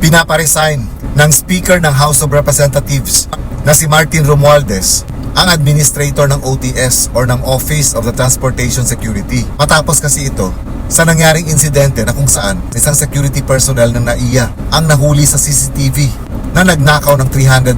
pinaparesign ng Speaker ng House of Representatives na si Martin Romualdez ang administrator ng OTS or ng Office of the Transportation Security. Matapos kasi ito sa nangyaring insidente na kung saan isang security personnel ng NAIA ang nahuli sa CCTV na nagnakaw ng $300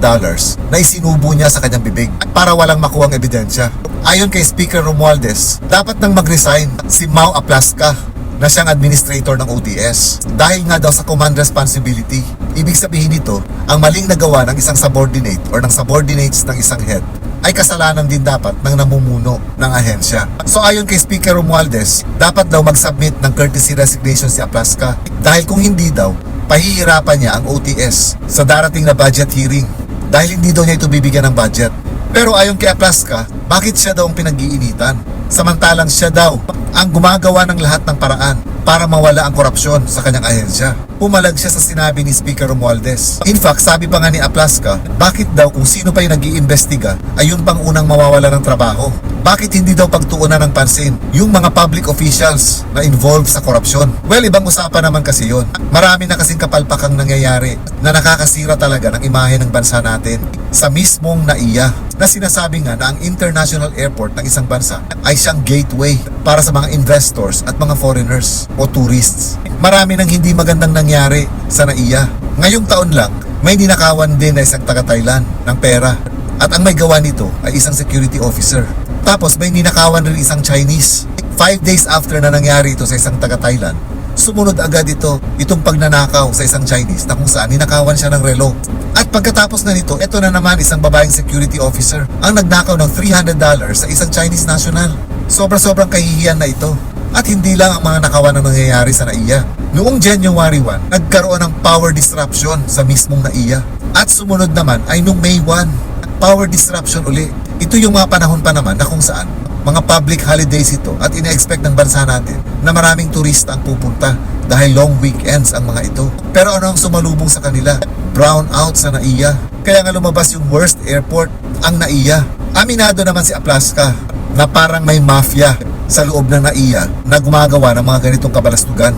na isinubo niya sa kanyang bibig para walang makuhang ebidensya. Ayon kay Speaker Romualdez, dapat nang mag-resign si Mau Aplasca na siyang administrator ng OTS dahil nga daw sa command responsibility. Ibig sabihin nito, ang maling nagawa ng isang subordinate or ng subordinates ng isang head ay kasalanan din dapat ng namumuno ng ahensya. So ayon kay Speaker Romualdez, dapat daw mag-submit ng courtesy resignation si Aplasca dahil kung hindi daw, pahihirapan niya ang OTS sa darating na budget hearing dahil hindi daw niya ito bibigyan ng budget. Pero ayon kay Aplasca, bakit siya daw ang pinag-iinitan? Samantalang siya daw ang gumagawa ng lahat ng paraan para mawala ang korupsyon sa kanyang ahensya. Pumalag siya sa sinabi ni Speaker Romualdez. In fact, sabi pa nga ni Aplasca, bakit daw kung sino pa yung nag-iimbestiga ay yun pang unang mawawala ng trabaho? Bakit hindi daw pagtuunan ng pansin yung mga public officials na involved sa korupsyon? Well, ibang usapan naman kasi yun. Marami na kasing kapalpakang nangyayari na nakakasira talaga ng imahe ng bansa natin sa mismong NAIA na sinasabi nga na ang international airport ng isang bansa ay siyang gateway para sa mga investors at mga foreigners o tourists. Marami nang hindi magandang nangyari sa NAIA. Ngayong taon lang, may ninakawan din na isang taga-Thailand ng pera at ang may gawa nito ay isang security officer. Tapos may ninakawan rin isang Chinese. 5 days after na nangyari ito sa isang taga-Thailand, sumunod agad itong pagnanakaw sa isang Chinese na kung saan ninakawan siya ng relo. At pagkatapos na nito, ito na naman isang babaeng security officer ang nagnakaw ng $300 sa isang Chinese national. Sobrang kahihiyan na ito. At hindi lang ang mga nakawan na nangyayari sa NAIA. Noong January 1, nagkaroon ng power disruption sa mismong NAIA. At sumunod naman ay noong May 1, power disruption uli. Ito yung mga panahon pa naman na kung saan mga public holidays ito at ina-expect ng bansa natin na maraming turista ang pupunta dahil long weekends ang mga ito. Pero ano ang sumalubong sa kanila? Brownout sa NAIA. Kaya nga lumabas yung worst airport, ang NAIA. Aminado naman si Aplasca na parang may mafia sa loob ng NAIA na gumagawa ng mga ganitong kabalastugan.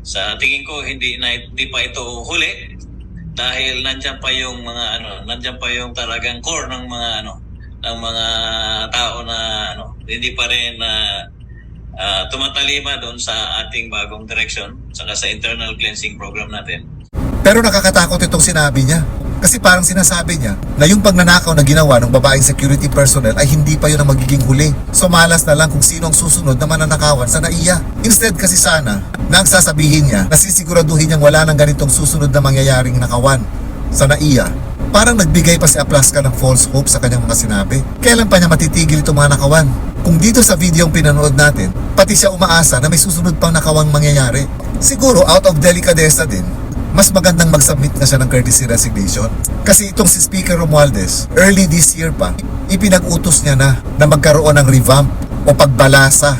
Sa tingin ko hindi pa ito huli dahil nandiyan pa yung nandiyan pa yung talagang core ng ng mga tao na hindi pa rin tumatalima doon sa ating bagong direction saka sa internal cleansing program natin. Pero nakakatakot itong sinabi niya. Kasi parang sinasabi niya na yung pagnanakaw na ginawa ng babaeng security personnel ay hindi pa yun ang magiging huli. So malas na lang kung sino ang susunod na mananakawan sa NAIA. Instead kasi sana, na ang sasabihin niya na sisiguraduhin niyang wala nang ganitong susunod na mangyayaring nakawan sa NAIA. Parang nagbigay pa si Aplasca ng false hope sa kanyang mga sinabi. Kailan pa niya matitigil itong mga nakawan? Kung dito sa video yung pinanood natin, pati siya umaasa na may susunod pang nakawang mangyayari. Siguro out of delicadeza din, mas magandang mag-submit na siya ng courtesy resignation. Kasi itong si Speaker Romualdez, early this year pa, ipinag-utos niya na magkaroon ng revamp o pagbalasa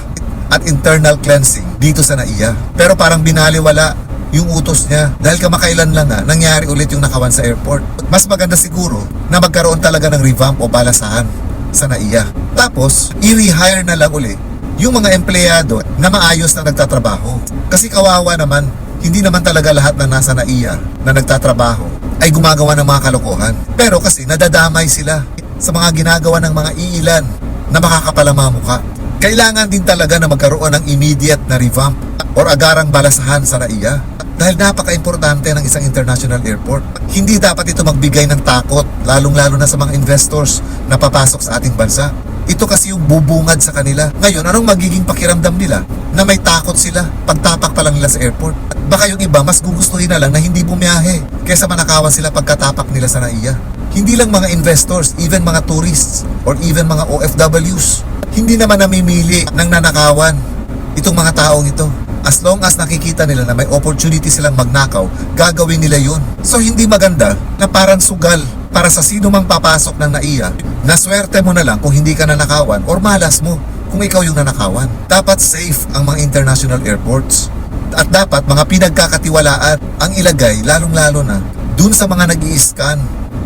at internal cleansing dito sa NAIA. Pero parang binaliwala yung utos niya dahil kamakailan lang nangyari ulit yung nakawan sa airport. Mas maganda siguro na magkaroon talaga ng revamp o balasahan sa NAIA. Tapos, i-rehire na lang ulit yung mga empleyado na maayos na nagtatrabaho. Kasi kawawa naman, hindi naman talaga lahat na nasa NAIA na nagtatrabaho ay gumagawa ng mga kalokohan. Pero kasi nadadamay sila sa mga ginagawa ng mga iilan na makakapalang mga mukha. Kailangan din talaga na magkaroon ng immediate na revamp or agarang balasahan sa NAIA dahil napaka-importante ng isang international airport. Hindi dapat ito magbigay ng takot, lalong-lalo na sa mga investors na papasok sa ating bansa. Ito kasi yung bubungad sa kanila. Ngayon, anong magiging pakiramdam nila na may takot sila pagtapak pa lang nila sa airport? Baka yung iba mas gugustuhin na lang na hindi bumiyahe kaysa manakawan sila pagkatapak nila sa NAIA. Hindi lang mga investors, even mga tourists or even mga OFWs. Hindi naman namimili ng nanakawan itong mga taong ito. As long as nakikita nila na may opportunity silang magnakaw, gagawin nila yun. So hindi maganda na parang sugal para sa sino mang papasok ng NAIA na swerte mo na lang kung hindi ka nanakawan or malas mo kung ikaw yung nanakawan. Dapat safe ang mga international airports. At dapat mga pinagkakatiwalaan ang ilagay lalong-lalo na dun sa mga nag-i-scan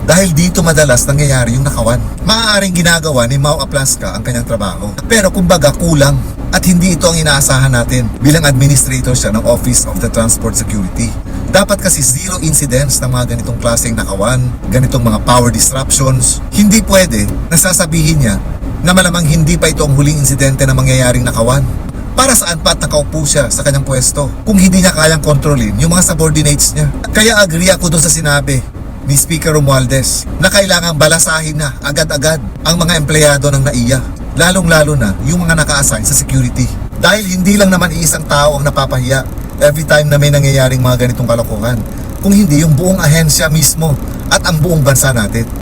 dahil dito madalas nangyayari yung nakawan. Maaaring ginagawa ni Mau Aplasca ang kanyang trabaho pero kumbaga kulang at hindi ito ang inaasahan natin bilang administrator siya ng Office of the Transport Security. Dapat kasi zero incidents ng mga ganitong klaseng nakawan, ganitong mga power disruptions. Hindi pwede na sasabihin niya na malamang hindi pa ito ang huling insidente na mangyayaring nakawan. Para saan pa at nakaupo siya sa kanyang pwesto kung hindi niya kayang kontrolin yung mga subordinates niya. Kaya agree ako dun sa sinabi ni Speaker Romualdez na kailangang balasahin na agad-agad ang mga empleyado ng NAIA, lalong-lalo na yung mga naka-assign sa security. Dahil hindi lang naman iisang tao ang napapahiya every time na may nangyayaring mga ganitong kalokohan, kung hindi yung buong ahensya mismo at ang buong bansa natin.